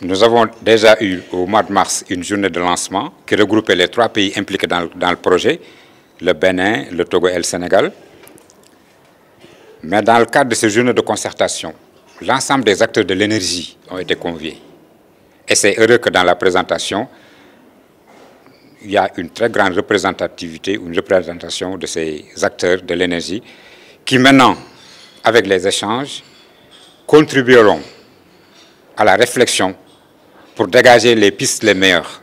Nous avons déjà eu au mois de mars une journée de lancement qui regroupait les 3 pays impliqués dans le projet, le Bénin, le Togo et le Sénégal. Mais dans le cadre de ces journées de concertation, l'ensemble des acteurs de l'énergie ont été conviés. Et c'est heureux que dans la présentation, il y a une très grande représentativité, une représentation de ces acteurs de l'énergie qui maintenant, avec les échanges, contribueront à la réflexion pour dégager les pistes les meilleures,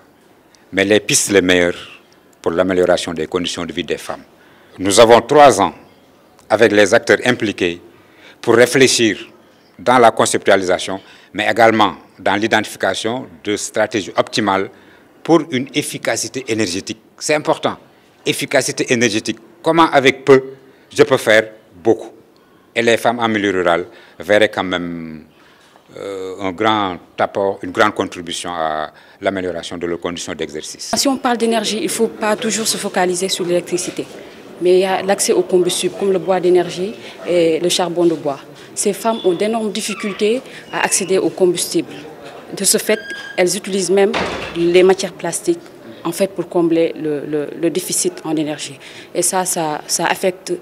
mais les pistes les meilleures pour l'amélioration des conditions de vie des femmes. Nous avons 3 ans avec les acteurs impliqués pour réfléchir dans la conceptualisation, mais également dans l'identification de stratégies optimales pour une efficacité énergétique. C'est important, efficacité énergétique. Comment avec peu, je peux faire beaucoup. Et les femmes en milieu rural verraient quand même un grand apport, une grande contribution à l'amélioration de leurs conditions d'exercice. Si on parle d'énergie, il ne faut pas toujours se focaliser sur l'électricité. Mais il y a l'accès aux combustibles comme le bois d'énergie et le charbon de bois. Ces femmes ont d'énormes difficultés à accéder aux combustibles. De ce fait, elles utilisent même les matières plastiques en fait, pour combler le déficit en énergie. Et ça affecte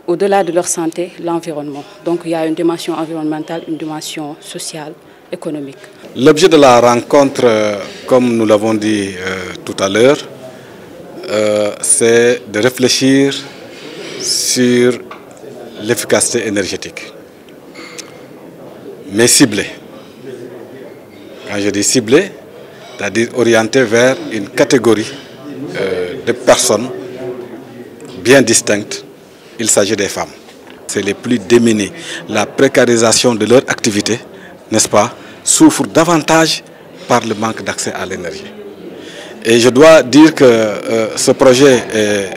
au-delà de leur santé, l'environnement. Donc il y a une dimension environnementale, une dimension sociale, économique. L'objet de la rencontre, comme nous l'avons dit tout à l'heure, c'est de réfléchir sur l'efficacité énergétique, mais ciblée. Quand je dis ciblée, c'est-à-dire orientée vers une catégorie de personnes bien distinctes. Il s'agit des femmes. C'est les plus démunies. La précarisation de leur activité, n'est-ce pas, souffre davantage par le manque d'accès à l'énergie. Et je dois dire que ce projet est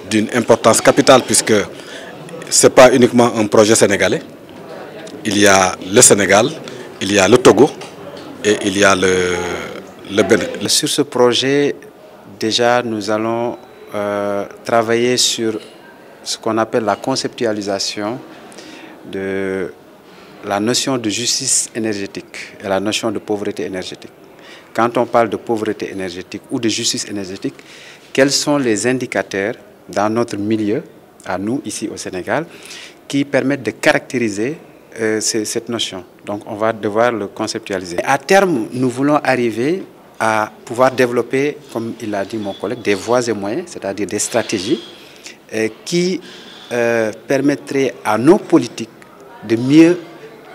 d'une importance capitale puisque ce n'est pas uniquement un projet sénégalais. Il y a le Sénégal, il y a le Togo et il y a le Bénin. Sur ce projet, déjà nous allons travailler sur ce qu'on appelle la conceptualisation de la notion de justice énergétique et la notion de pauvreté énergétique. Quand on parle de pauvreté énergétique ou de justice énergétique, quels sont les indicateurs dans notre milieu, à nous ici au Sénégal, qui permettent de caractériser cette notion. Donc on va devoir le conceptualiser. À terme, nous voulons arriver à pouvoir développer, comme il a dit mon collègue, des voies et moyens, c'est-à-dire des stratégies qui permettraient à nos politiques de mieux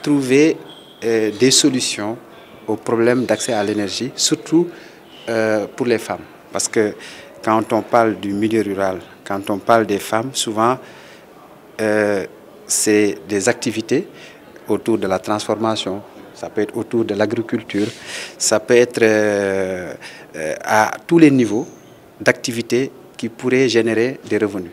trouver des solutions aux problèmes d'accès à l'énergie, surtout pour les femmes. Parce que quand on parle du milieu rural, quand on parle des femmes, souvent c'est des activités autour de la transformation, ça peut être autour de l'agriculture, ça peut être à tous les niveaux d'activités qui pourraient générer des revenus.